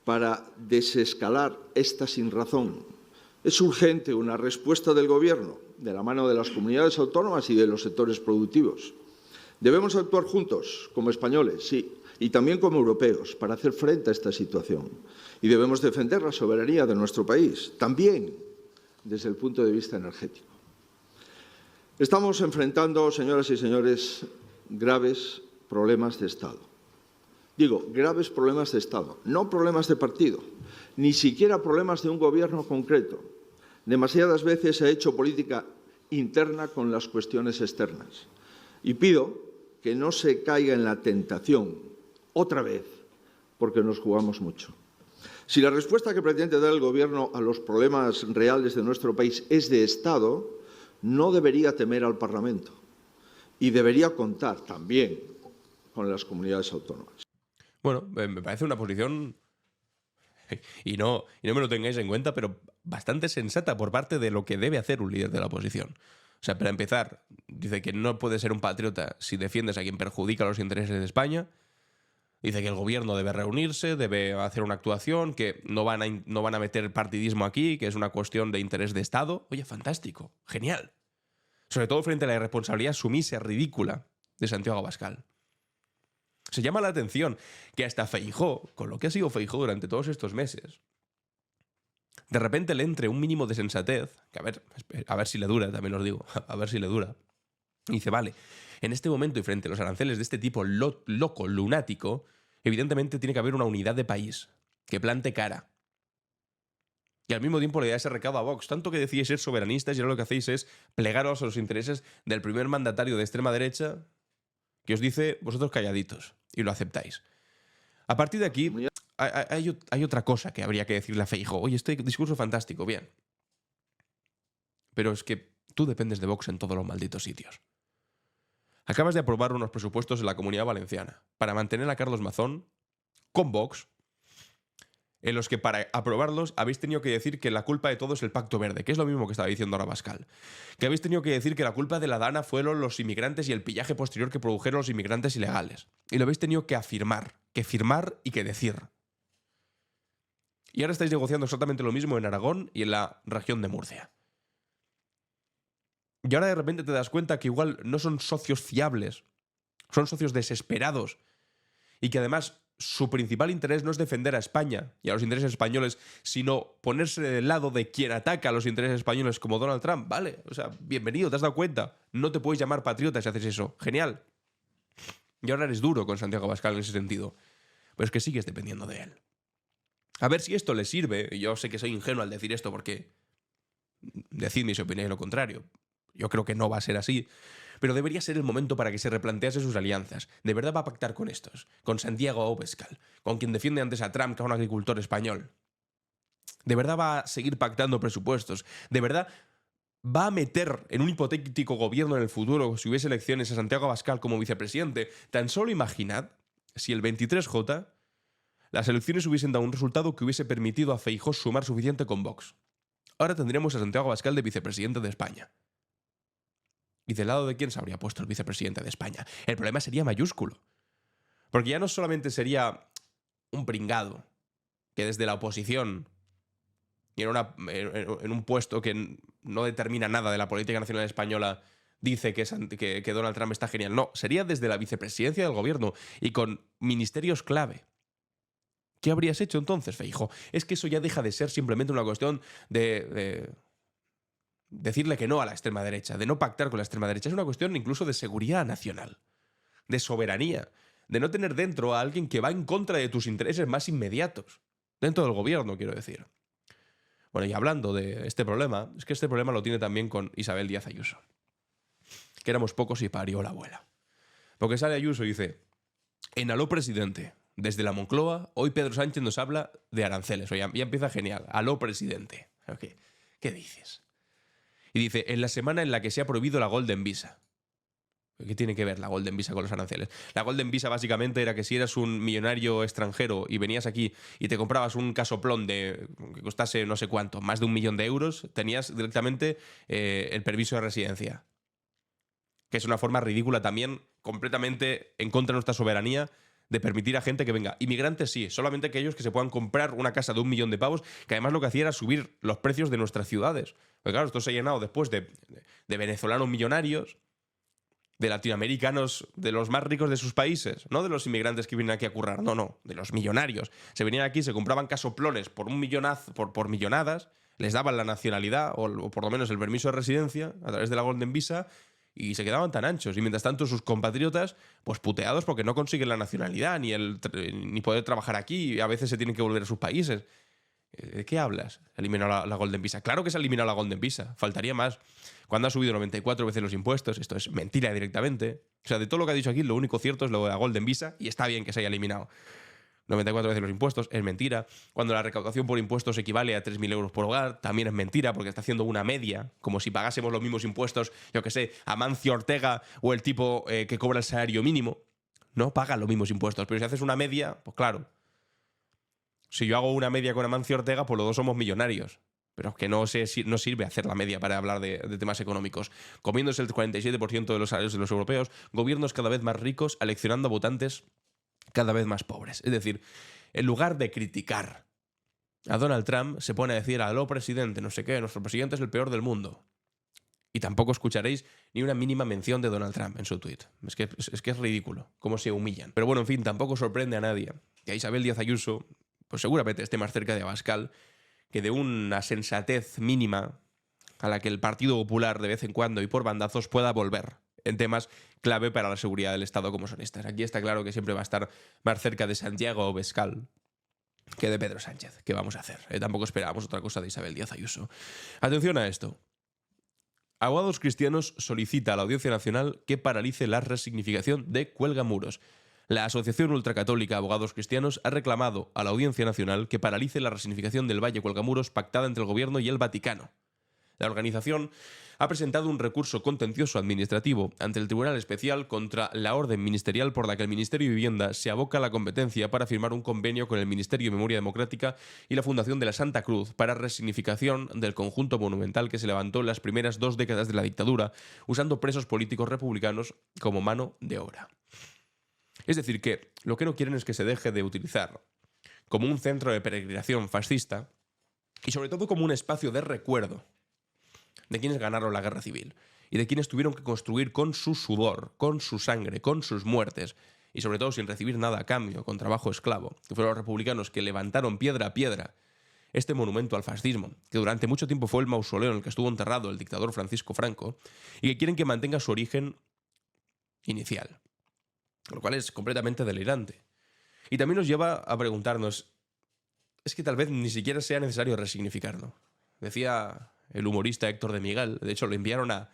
Speaker 8: para desescalar esta sinrazón. Es urgente una respuesta del Gobierno, de la mano de las comunidades autónomas y de los sectores productivos. Debemos actuar juntos, como españoles, sí, y también como europeos, para hacer frente a esta situación. Y debemos defender la soberanía de nuestro país, también desde el punto de vista energético. Estamos enfrentando, señoras y señores, graves problemas de Estado. Digo, graves problemas de Estado, no problemas de partido, ni siquiera problemas de un gobierno concreto. Demasiadas veces se ha hecho política interna con las cuestiones externas. Y pido que no se caiga en la tentación, otra vez, porque nos jugamos mucho. Si la respuesta que pretende dar el Gobierno a los problemas reales de nuestro país es de Estado, no debería temer al Parlamento y debería contar también con las comunidades autónomas.
Speaker 1: Bueno, me parece una posición, y no me lo tengáis en cuenta, pero bastante sensata por parte de lo que debe hacer un líder de la oposición. O sea, para empezar, dice que no puedes ser un patriota si defiendes a quien perjudica los intereses de España. Dice que el gobierno debe reunirse, debe hacer una actuación, que no van a meter partidismo aquí, que es una cuestión de interés de Estado. Oye, fantástico, genial. Sobre todo frente a la irresponsabilidad sumisa ridícula de Santiago Abascal. Se llama la atención que hasta Feijóo, con lo que ha sido Feijóo durante todos estos meses, de repente le entre un mínimo de sensatez, que a ver si le dura, también os digo, a ver si le dura. Y dice, vale, en este momento y frente a los aranceles de este tipo loco, lunático, evidentemente tiene que haber una unidad de país que plante cara. Y al mismo tiempo le da ese recado a Vox, tanto que decís ser soberanistas y ahora lo que hacéis es plegaros a los intereses del primer mandatario de extrema derecha que os dice, vosotros calladitos, y lo aceptáis. A partir de aquí, hay otra cosa que habría que decirle a Feijóo. Oye, este discurso es fantástico, bien. Pero es que tú dependes de Vox en todos los malditos sitios. Acabas de aprobar unos presupuestos en la Comunidad Valenciana para mantener a Carlos Mazón con Vox, en los que para aprobarlos habéis tenido que decir que la culpa de todo es el Pacto Verde, que es lo mismo que estaba diciendo ahora Abascal. Que habéis tenido que decir que la culpa de la Dana fueron los inmigrantes y el pillaje posterior que produjeron los inmigrantes ilegales. Y lo habéis tenido que afirmar, que firmar y que decir. Y ahora estáis negociando exactamente lo mismo en Aragón y en la región de Murcia. Y ahora de repente te das cuenta que igual no son socios fiables, son socios desesperados y que además su principal interés no es defender a España y a los intereses españoles, sino ponerse del lado de quien ataca a los intereses españoles como Donald Trump. Vale, o sea, bienvenido, te has dado cuenta. No te puedes llamar patriota si haces eso. Genial. Y ahora eres duro con Santiago Abascal en ese sentido. Pero es que sigues dependiendo de él. A ver si esto le sirve. Y yo sé que soy ingenuo al decir esto porque decidme si opináis lo contrario. Yo creo que no va a ser así. Pero debería ser el momento para que se replantease sus alianzas. ¿De verdad va a pactar con estos? Con Santiago Abascal, con quien defiende antes a Trump que a un agricultor español. ¿De verdad va a seguir pactando presupuestos? ¿De verdad va a meter en un hipotético gobierno en el futuro, si hubiese elecciones, a Santiago Abascal como vicepresidente? Tan solo imaginad si el 23J las elecciones hubiesen dado un resultado que hubiese permitido a Feijóo sumar suficiente con Vox. Ahora tendríamos a Santiago Abascal de vicepresidente de España. ¿Y del lado de quién se habría puesto el vicepresidente de España? El problema sería mayúsculo. Porque ya no solamente sería un pringado que desde la oposición y en un puesto que no determina nada de la política nacional española dice que Donald Trump está genial. No, sería desde la vicepresidencia del gobierno y con ministerios clave. ¿Qué habrías hecho entonces, Feijóo? Es que eso ya deja de ser simplemente una cuestión de decirle que no a la extrema derecha, de no pactar con la extrema derecha. Es una cuestión incluso de seguridad nacional, de soberanía, de no tener dentro a alguien que va en contra de tus intereses más inmediatos. Dentro del gobierno, quiero decir. Bueno, y hablando de este problema, es que este problema lo tiene también con Isabel Díaz Ayuso. Que éramos pocos y parió la abuela. Porque sale Ayuso y dice, en Aló Presidente, desde la Moncloa, hoy Pedro Sánchez nos habla de aranceles. Oye, ya empieza genial. Aló Presidente. ¿Qué dices? Y dice, en la semana en la que se ha prohibido la Golden Visa. ¿Qué tiene que ver la Golden Visa con los aranceles? La Golden Visa básicamente era que si eras un millonario extranjero y venías aquí y te comprabas un casoplón que costase no sé cuánto, más de 1 millón de euros, tenías directamente el permiso de residencia. Que es una forma ridícula también, completamente en contra de nuestra soberanía, de permitir a gente que venga. Inmigrantes sí, solamente aquellos que se puedan comprar una casa de 1 millón de pavos, que además lo que hacía era subir los precios de nuestras ciudades. Porque claro, esto se ha llenado después de venezolanos millonarios, de latinoamericanos, de los más ricos de sus países, no de los inmigrantes que vienen aquí a currar, no, de los millonarios. Se venían aquí, se compraban casoplones por por millonadas, les daban la nacionalidad o por lo menos el permiso de residencia a través de la Golden Visa y se quedaban tan anchos. Y mientras tanto sus compatriotas, pues puteados porque no consiguen la nacionalidad ni poder trabajar aquí y a veces se tienen que volver a sus países. ¿De qué hablas? ¿Se ha eliminado la Golden Visa? Claro que se ha eliminado la Golden Visa. Faltaría más. Cuando ha subido 94 veces los impuestos, esto es mentira directamente. O sea, de todo lo que ha dicho aquí, lo único cierto es lo de la Golden Visa y está bien que se haya eliminado. 94 veces los impuestos, es mentira. Cuando la recaudación por impuestos equivale a 3.000 euros por hogar, también es mentira, porque está haciendo una media, como si pagásemos los mismos impuestos, yo que sé, Amancio Ortega o el tipo que cobra el salario mínimo. No pagan los mismos impuestos, pero si haces una media, pues claro. Si yo hago una media con Amancio Ortega, pues los dos somos millonarios. Pero es que no sirve hacer la media para hablar de temas económicos. Comiéndose el 47% de los salarios de los europeos, gobiernos cada vez más ricos, aleccionando a votantes cada vez más pobres. Es decir, en lugar de criticar a Donald Trump, se pone a decir: aló, presidente, no sé qué, nuestro presidente es el peor del mundo. Y tampoco escucharéis ni una mínima mención de Donald Trump en su tuit. Es que es ridículo cómo se humillan. Pero bueno, en fin, tampoco sorprende a nadie que a Isabel Díaz Ayuso pues seguramente esté más cerca de Abascal que de una sensatez mínima a la que el Partido Popular de vez en cuando y por bandazos pueda volver en temas clave para la seguridad del Estado como son estas. Aquí está claro que siempre va a estar más cerca de Santiago Abascal que de Pedro Sánchez. ¿Qué vamos a hacer? Tampoco esperábamos otra cosa de Isabel Díaz Ayuso. Atención a esto. Abogados Cristianos solicita a la Audiencia Nacional que paralice la resignificación de Cuelgamuros. La Asociación Ultracatólica Abogados Cristianos ha reclamado a la Audiencia Nacional que paralice la resignificación del Valle Cuelgamuros pactada entre el Gobierno y el Vaticano. La organización ha presentado un recurso contencioso administrativo ante el Tribunal Especial contra la orden ministerial por la que el Ministerio de Vivienda se aboca a la competencia para firmar un convenio con el Ministerio de Memoria Democrática y la Fundación de la Santa Cruz para resignificación del conjunto monumental que se levantó en las primeras 2 décadas de la dictadura, usando presos políticos republicanos como mano de obra. Es decir, que lo que no quieren es que se deje de utilizar como un centro de peregrinación fascista y sobre todo como un espacio de recuerdo de quienes ganaron la guerra civil y de quienes tuvieron que construir con su sudor, con su sangre, con sus muertes y sobre todo sin recibir nada a cambio, con trabajo esclavo, que fueron los republicanos que levantaron piedra a piedra este monumento al fascismo, que durante mucho tiempo fue el mausoleo en el que estuvo enterrado el dictador Francisco Franco y que quieren que mantenga su origen inicial, lo cual es completamente delirante. Y también nos lleva a preguntarnos, es que tal vez ni siquiera sea necesario resignificarlo. Decía el humorista Héctor de Miguel, de hecho lo enviaron a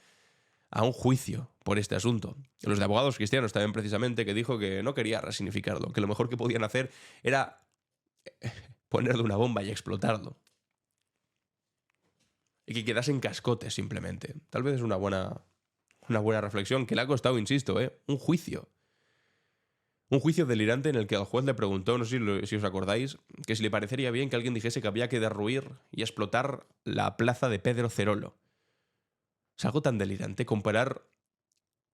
Speaker 1: un juicio por este asunto. Los de Abogados Cristianos también precisamente, que dijo que no quería resignificarlo, que lo mejor que podían hacer era ponerle una bomba y explotarlo. Y que quedase en cascotes simplemente. Tal vez es una buena reflexión que le ha costado, insisto, un juicio. Un juicio delirante en el que al juez le preguntó, no sé si os acordáis, que si le parecería bien que alguien dijese que había que derruir y explotar la plaza de Pedro Cerolo. Es algo tan delirante comparar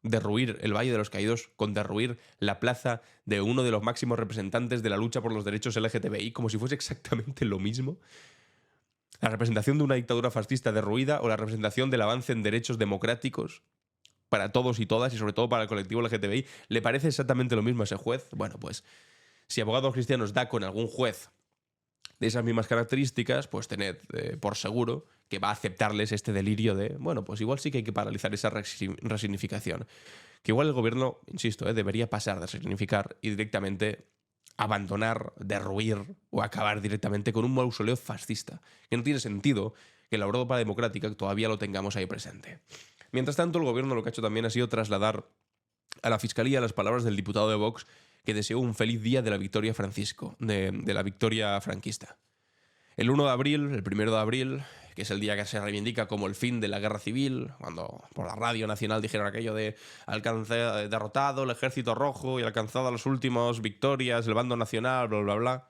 Speaker 1: derruir el Valle de los Caídos con derruir la plaza de uno de los máximos representantes de la lucha por los derechos LGTBI como si fuese exactamente lo mismo. La representación de una dictadura fascista derruida o la representación del avance en derechos democráticos para todos y todas, y sobre todo para el colectivo LGTBI, ¿le parece exactamente lo mismo a ese juez? Bueno, pues si Abogados Cristianos da con algún juez de esas mismas características, pues tened por seguro que va a aceptarles este delirio de, bueno, pues igual sí que hay que paralizar esa resignificación. Que igual el gobierno, insisto, debería pasar de resignificar y directamente abandonar, derruir o acabar directamente con un mausoleo fascista, que no tiene sentido que la Europa democrática todavía lo tengamos ahí presente. Mientras tanto, el gobierno lo que ha hecho también ha sido trasladar a la Fiscalía las palabras del diputado de Vox que deseó un feliz día de la victoria de la victoria franquista. El 1 de abril, el 1 de abril, que es el día que se reivindica como el fin de la guerra civil, cuando por la radio nacional dijeron aquello de derrotado el ejército rojo y alcanzado las últimas victorias, el bando nacional, bla, bla, bla.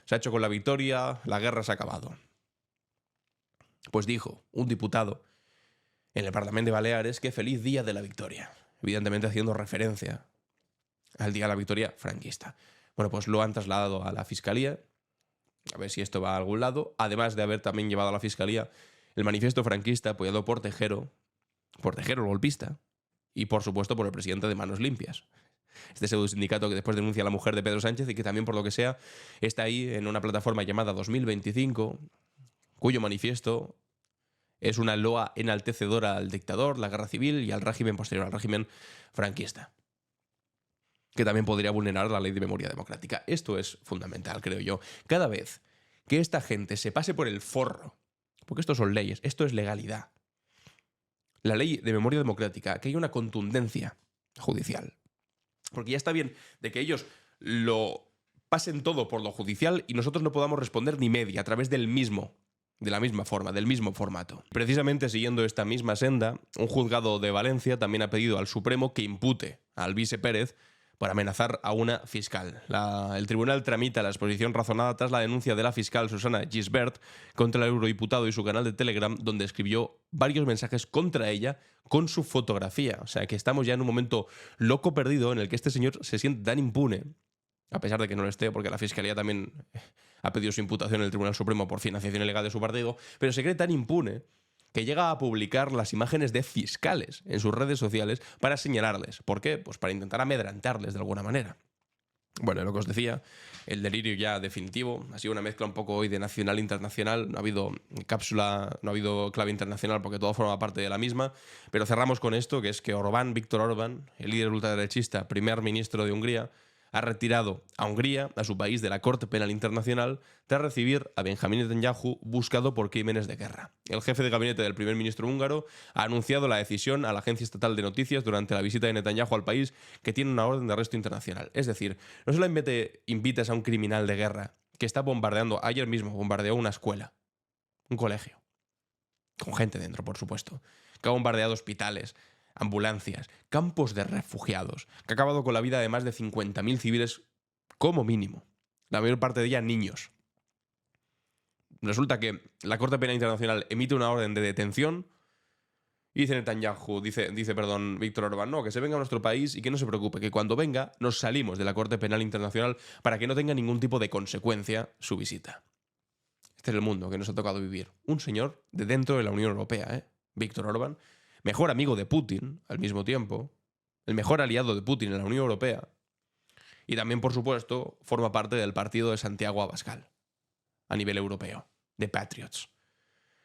Speaker 1: Se ha hecho con la victoria, la guerra se ha acabado. Pues dijo un diputado en el Parlamento de Baleares que feliz día de la victoria, evidentemente haciendo referencia al día de la victoria franquista. Bueno, pues lo han trasladado a la Fiscalía, a ver si esto va a algún lado, además de haber también llevado a la Fiscalía el manifiesto franquista apoyado por Tejero el golpista, y por supuesto por el presidente de Manos Limpias, este pseudo sindicato que después denuncia a la mujer de Pedro Sánchez y que también, por lo que sea, está ahí en una plataforma llamada 2025, cuyo manifiesto es una loa enaltecedora al dictador, la guerra civil y al régimen posterior, al régimen franquista, que también podría vulnerar la ley de memoria democrática. Esto es fundamental, creo yo. Cada vez que esta gente se pase por el forro, porque esto son leyes, esto es legalidad, la ley de memoria democrática, que haya una contundencia judicial. Porque ya está bien de que ellos lo pasen todo por lo judicial y nosotros no podamos responder ni media a través de la misma forma, del mismo formato. Precisamente siguiendo esta misma senda, un juzgado de Valencia también ha pedido al Supremo que impute a Alvise Pérez por amenazar a una fiscal. El tribunal tramita la exposición razonada tras la denuncia de la fiscal Susana Gisbert contra el eurodiputado y su canal de Telegram, donde escribió varios mensajes contra ella con su fotografía. O sea que estamos ya en un momento loco perdido en el que este señor se siente tan impune a pesar de que no lo esté, porque la Fiscalía también ha pedido su imputación en el Tribunal Supremo por financiación ilegal de su partido, pero se cree tan impune que llega a publicar las imágenes de fiscales en sus redes sociales para señalarles. ¿Por qué? Pues para intentar amedrantarles de alguna manera. Bueno, lo que os decía, el delirio ya definitivo, ha sido una mezcla un poco hoy de nacional e internacional, no ha habido cápsula, no ha habido clave internacional porque todo forma parte de la misma, pero cerramos con esto, que es que Víctor Orbán, el líder ultraderechista, primer ministro de Hungría, ha retirado a Hungría, a su país, de la Corte Penal Internacional tras recibir a Benjamín Netanyahu buscado por crímenes de guerra. El jefe de gabinete del primer ministro húngaro ha anunciado la decisión a la Agencia Estatal de Noticias durante la visita de Netanyahu al país, que tiene una orden de arresto internacional. Es decir, no solamente invitas a un criminal de guerra que está bombardeando, ayer mismo bombardeó una escuela, un colegio, con gente dentro, por supuesto, que ha bombardeado hospitales, ambulancias, campos de refugiados, que ha acabado con la vida de más de 50.000 civiles como mínimo, la mayor parte de ellas niños. Resulta que la Corte Penal Internacional emite una orden de detención y dice Netanyahu, dice Víctor Orbán, no, que se venga a nuestro país y que no se preocupe, que cuando venga nos salimos de la Corte Penal Internacional para que no tenga ningún tipo de consecuencia su visita. Este es el mundo que nos ha tocado vivir. Un señor de dentro de la Unión Europea, Víctor Orbán, mejor amigo de Putin al mismo tiempo, el mejor aliado de Putin en la Unión Europea, y también, por supuesto, forma parte del partido de Santiago Abascal, a nivel europeo, de Patriots.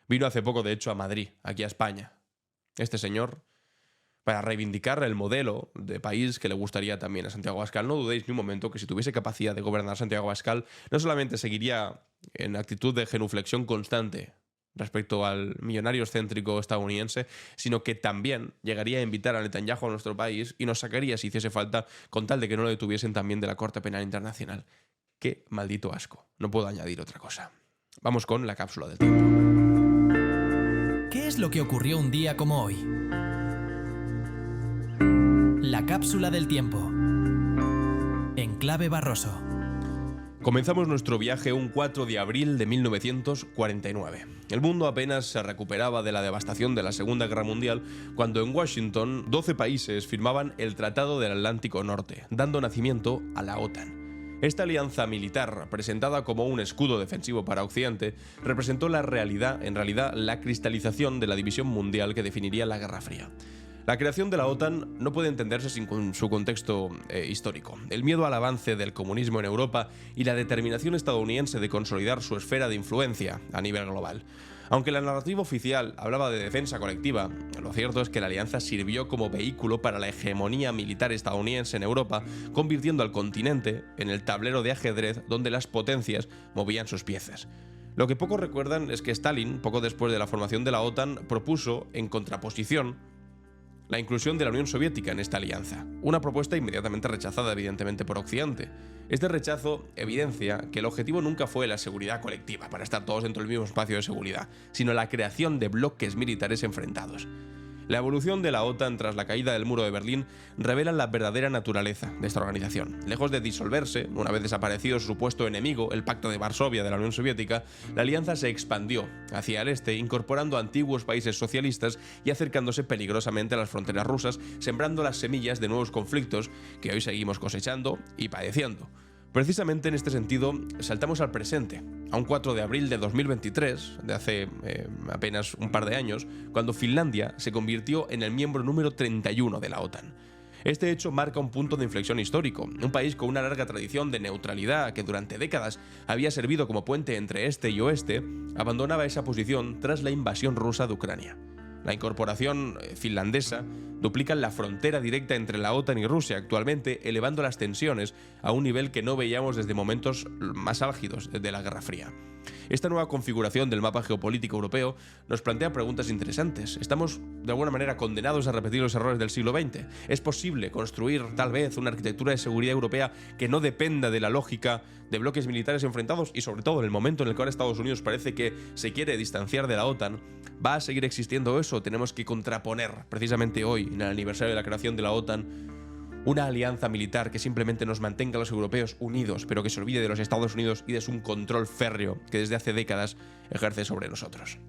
Speaker 1: Vino hace poco, de hecho, a Madrid, aquí a España, este señor, para reivindicar el modelo de país que le gustaría también a Santiago Abascal. No dudéis ni un momento que si tuviese capacidad de gobernar Santiago Abascal, no solamente seguiría en actitud de genuflexión constante respecto al millonario excéntrico estadounidense, sino que también llegaría a invitar a Netanyahu a nuestro país y nos sacaría, si hiciese falta, con tal de que no lo detuviesen también de la Corte Penal Internacional. ¡Qué maldito asco! No puedo añadir otra cosa. Vamos con la cápsula del tiempo.
Speaker 2: ¿Qué es lo que ocurrió un día como hoy? La cápsula del tiempo. En clave Barroso.
Speaker 1: Comenzamos nuestro viaje un 4 de abril de 1949. El mundo apenas se recuperaba de la devastación de la Segunda Guerra Mundial cuando en Washington 12 países firmaban el Tratado del Atlántico Norte, dando nacimiento a la OTAN. Esta alianza militar, presentada como un escudo defensivo para Occidente, representó en realidad la cristalización de la división mundial que definiría la Guerra Fría. La creación de la OTAN no puede entenderse sin su contexto histórico. El miedo al avance del comunismo en Europa y la determinación estadounidense de consolidar su esfera de influencia a nivel global. Aunque la narrativa oficial hablaba de defensa colectiva, lo cierto es que la alianza sirvió como vehículo para la hegemonía militar estadounidense en Europa, convirtiendo al continente en el tablero de ajedrez donde las potencias movían sus piezas. Lo que pocos recuerdan es que Stalin, poco después de la formación de la OTAN, propuso, en contraposición, la inclusión de la Unión Soviética en esta alianza, una propuesta inmediatamente rechazada evidentemente por Occidente. Este rechazo evidencia que el objetivo nunca fue la seguridad colectiva, para estar todos dentro del mismo espacio de seguridad, sino la creación de bloques militares enfrentados. La evolución de la OTAN tras la caída del muro de Berlín revela la verdadera naturaleza de esta organización. Lejos de disolverse, una vez desaparecido su supuesto enemigo, el Pacto de Varsovia de la Unión Soviética, la alianza se expandió hacia el este, incorporando antiguos países socialistas y acercándose peligrosamente a las fronteras rusas, sembrando las semillas de nuevos conflictos que hoy seguimos cosechando y padeciendo. Precisamente en este sentido, saltamos al presente, a un 4 de abril de 2023, de hace apenas un par de años, cuando Finlandia se convirtió en el miembro número 31 de la OTAN. Este hecho marca un punto de inflexión histórico. Un país con una larga tradición de neutralidad que durante décadas había servido como puente entre este y oeste, abandonaba esa posición tras la invasión rusa de Ucrania. La incorporación finlandesa duplica la frontera directa entre la OTAN y Rusia actualmente, elevando las tensiones a un nivel que no veíamos desde momentos más álgidos de la Guerra Fría. Esta nueva configuración del mapa geopolítico europeo nos plantea preguntas interesantes. ¿Estamos de alguna manera condenados a repetir los errores del siglo XX? ¿Es posible construir tal vez una arquitectura de seguridad europea que no dependa de la lógica de bloques militares enfrentados? Y sobre todo en el momento en el que ahora Estados Unidos parece que se quiere distanciar de la OTAN, ¿va a seguir existiendo eso? Tenemos que contraponer precisamente hoy, en el aniversario de la creación de la OTAN, una alianza militar que simplemente nos mantenga a los europeos unidos, pero que se olvide de los Estados Unidos y de su control férreo que desde hace décadas ejerce sobre nosotros.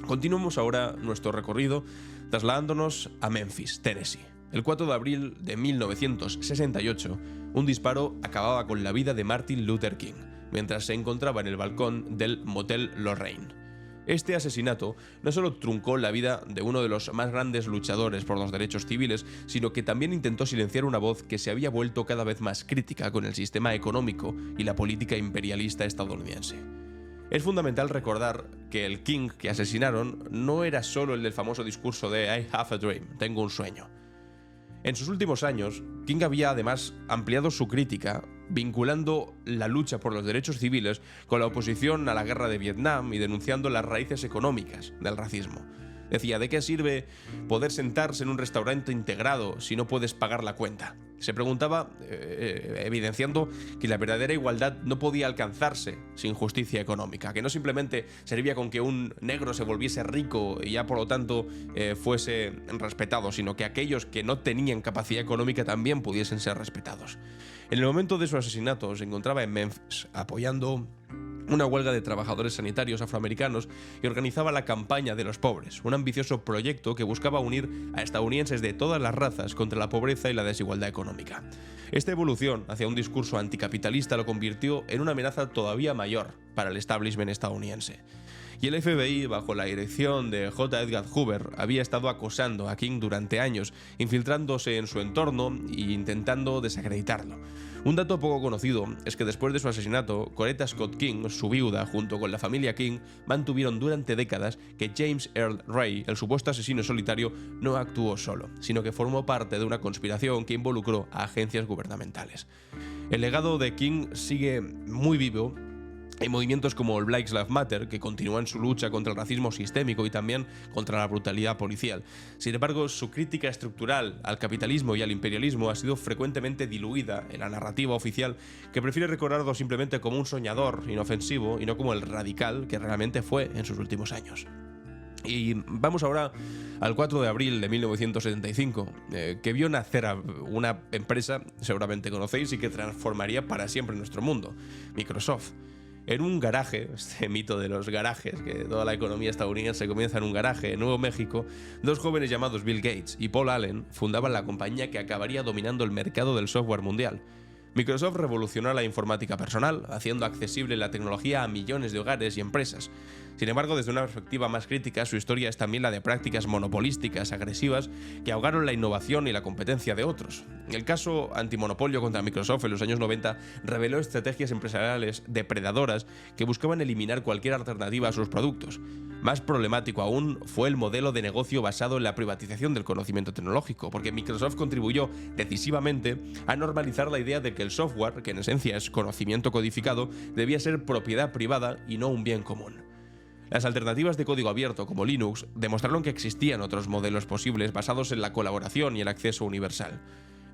Speaker 1: Continuamos ahora nuestro recorrido trasladándonos a Memphis, Tennessee. El 4 de abril de 1968, un disparo acababa con la vida de Martin Luther King, mientras se encontraba en el balcón del Motel Lorraine. Este asesinato no solo truncó la vida de uno de los más grandes luchadores por los derechos civiles, sino que también intentó silenciar una voz que se había vuelto cada vez más crítica con el sistema económico y la política imperialista estadounidense. Es fundamental recordar que el King que asesinaron no era solo el del famoso discurso de I have a dream, tengo un sueño. En sus últimos años, King había además ampliado su crítica, vinculando la lucha por los derechos civiles con la oposición a la guerra de Vietnam y denunciando las raíces económicas del racismo. Decía, ¿de qué sirve poder sentarse en un restaurante integrado si no puedes pagar la cuenta? Se preguntaba, evidenciando que la verdadera igualdad no podía alcanzarse sin justicia económica, que no simplemente servía con que un negro se volviese rico y ya por lo tanto fuese respetado, sino que aquellos que no tenían capacidad económica también pudiesen ser respetados. En el momento de su asesinato se encontraba en Memphis, apoyando una huelga de trabajadores sanitarios afroamericanos y organizaba la Campaña de los Pobres, un ambicioso proyecto que buscaba unir a estadounidenses de todas las razas contra la pobreza y la desigualdad económica. Esta evolución hacia un discurso anticapitalista lo convirtió en una amenaza todavía mayor para el establishment estadounidense. Y el FBI, bajo la dirección de J. Edgar Hoover, había estado acosando a King durante años, infiltrándose en su entorno e intentando desacreditarlo. Un dato poco conocido es que después de su asesinato, Coretta Scott King, su viuda, junto con la familia King, mantuvieron durante décadas que James Earl Ray, el supuesto asesino solitario, no actuó solo, sino que formó parte de una conspiración que involucró a agencias gubernamentales. El legado de King sigue muy vivo. Hay movimientos como el Black Lives Matter, que continúan su lucha contra el racismo sistémico y también contra la brutalidad policial. Sin embargo, su crítica estructural al capitalismo y al imperialismo ha sido frecuentemente diluida en la narrativa oficial, que prefiere recordarlo simplemente como un soñador inofensivo y no como el radical que realmente fue en sus últimos años. Y vamos ahora al 4 de abril de 1975, que vio nacer a una empresa, seguramente conocéis, y que transformaría para siempre nuestro mundo, Microsoft. En un garaje, este mito de los garajes, que toda la economía estadounidense comienza en un garaje en Nuevo México, dos jóvenes llamados Bill Gates y Paul Allen fundaban la compañía que acabaría dominando el mercado del software mundial. Microsoft revolucionó la informática personal, haciendo accesible la tecnología a millones de hogares y empresas. Sin embargo, desde una perspectiva más crítica, su historia es también la de prácticas monopolísticas agresivas que ahogaron la innovación y la competencia de otros. El caso antimonopolio contra Microsoft en los años 90 reveló estrategias empresariales depredadoras que buscaban eliminar cualquier alternativa a sus productos. Más problemático aún fue el modelo de negocio basado en la privatización del conocimiento tecnológico, porque Microsoft contribuyó decisivamente a normalizar la idea de que el software, que en esencia es conocimiento codificado, debía ser propiedad privada y no un bien común. Las alternativas de código abierto, como Linux, demostraron que existían otros modelos posibles basados en la colaboración y el acceso universal.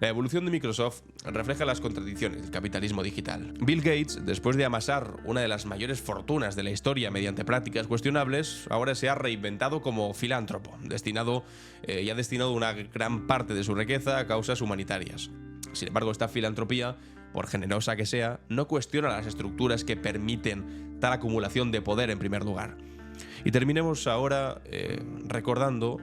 Speaker 1: La evolución de Microsoft refleja las contradicciones del capitalismo digital. Bill Gates, después de amasar una de las mayores fortunas de la historia mediante prácticas cuestionables, ahora se ha reinventado como filántropo, y ha destinado una gran parte de su riqueza a causas humanitarias. Sin embargo, esta filantropía, por generosa que sea, no cuestiona las estructuras que permiten tal acumulación de poder en primer lugar. Y terminemos ahora recordando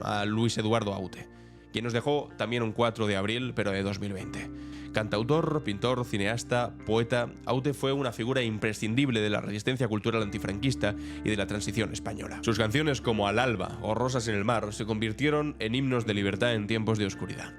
Speaker 1: a Luis Eduardo Aute, quien nos dejó también un 4 de abril, pero de 2020. Cantautor, pintor, cineasta, poeta, Aute fue una figura imprescindible de la resistencia cultural antifranquista y de la transición española. Sus canciones como Al alba o Rosas en el mar se convirtieron en himnos de libertad en tiempos de oscuridad.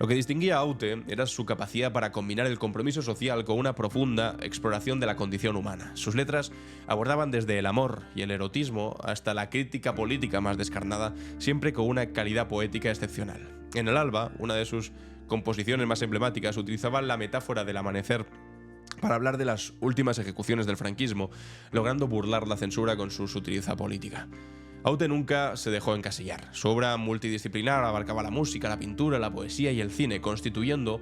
Speaker 1: Lo que distinguía a Aute era su capacidad para combinar el compromiso social con una profunda exploración de la condición humana. Sus letras abordaban desde el amor y el erotismo hasta la crítica política más descarnada, siempre con una calidad poética excepcional. En El alba, una de sus composiciones más emblemáticas, utilizaba la metáfora del amanecer para hablar de las últimas ejecuciones del franquismo, logrando burlar la censura con su sutileza política. Aute nunca se dejó encasillar. Su obra multidisciplinar abarcaba la música, la pintura, la poesía y el cine, constituyendo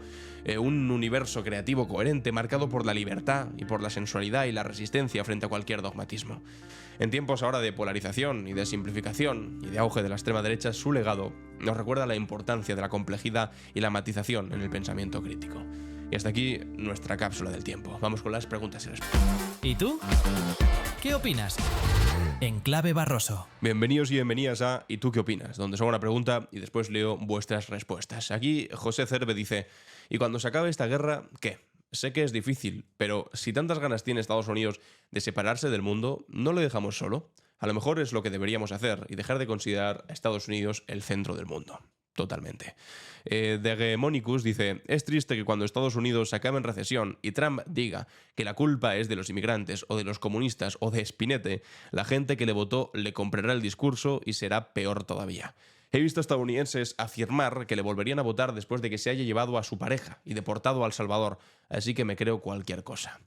Speaker 1: un universo creativo coherente marcado por la libertad y por la sensualidad y la resistencia frente a cualquier dogmatismo. En tiempos ahora de polarización y de simplificación y de auge de la extrema derecha, su legado nos recuerda la importancia de la complejidad y la matización en el pensamiento crítico. Y hasta aquí nuestra cápsula del tiempo. Vamos con las preguntas y respuestas.
Speaker 2: ¿Y tú? ¿Qué opinas? En Clave Barroso.
Speaker 1: Bienvenidos y bienvenidas a ¿Y tú qué opinas?, donde os hago una pregunta y después leo vuestras respuestas. Aquí José Cerve dice: ¿y cuando se acabe esta guerra, qué? Sé que es difícil, pero si tantas ganas tiene Estados Unidos de separarse del mundo, ¿no lo dejamos solo? A lo mejor es lo que deberíamos hacer y dejar de considerar a Estados Unidos el centro del mundo. Totalmente. Degemonicus dice: es triste que cuando Estados Unidos acabe en recesión y Trump diga que la culpa es de los inmigrantes o de los comunistas o de Spinette, la gente que le votó le comprará el discurso y será peor todavía. He visto estadounidenses afirmar que le volverían a votar después de que se haya llevado a su pareja y deportado a El Salvador, así que me creo cualquier cosa.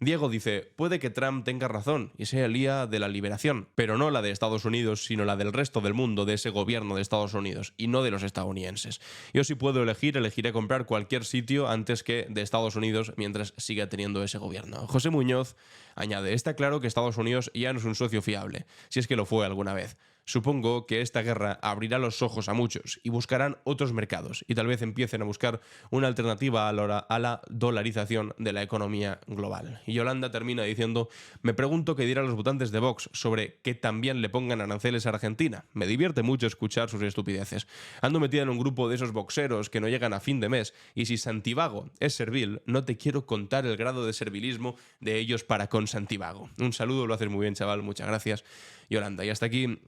Speaker 1: Diego dice: puede que Trump tenga razón y sea el día de la liberación, pero no la de Estados Unidos, sino la del resto del mundo, de ese gobierno de Estados Unidos, y no de los estadounidenses. Yo si puedo elegir, elegiré comprar cualquier sitio antes que de Estados Unidos mientras siga teniendo ese gobierno. José Muñoz añade: está claro que Estados Unidos ya no es un socio fiable, si es que lo fue alguna vez. Supongo que esta guerra abrirá los ojos a muchos y buscarán otros mercados y tal vez empiecen a buscar una alternativa a la dolarización de la economía global. Y Yolanda termina diciendo: me pregunto qué dirán los votantes de Vox sobre que también le pongan aranceles a Argentina. Me divierte mucho escuchar sus estupideces. Ando metida en un grupo de esos boxeros que no llegan a fin de mes y si Santivago es servil, no te quiero contar el grado de servilismo de ellos para con Santivago. Un saludo, lo haces muy bien, chaval, muchas gracias, Yolanda. Y hasta aquí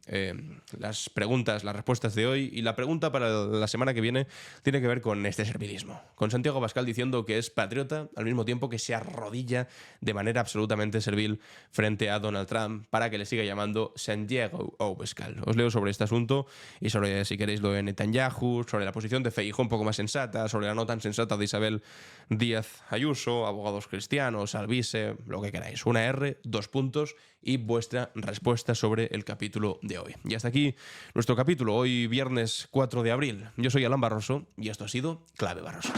Speaker 1: las preguntas, las respuestas de hoy, y la pregunta para la semana que viene tiene que ver con este servilismo. Con Santiago Abascal diciendo que es patriota al mismo tiempo que se arrodilla de manera absolutamente servil frente a Donald Trump para que le siga llamando Santiago Abascal. Os leo sobre este asunto y sobre, si queréis, lo de Netanyahu, sobre la posición de Feijóo un poco más sensata, sobre la no tan sensata de Isabel Díaz Ayuso, abogados cristianos, Alvise, lo que queráis. Una R, 2 puntos y vuestra respuesta sobre el capítulo de hoy. Y hasta aquí nuestro capítulo, hoy viernes 4 de abril. Yo soy Alan Barroso y esto ha sido Clave Barroso.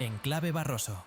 Speaker 2: En Clave Barroso.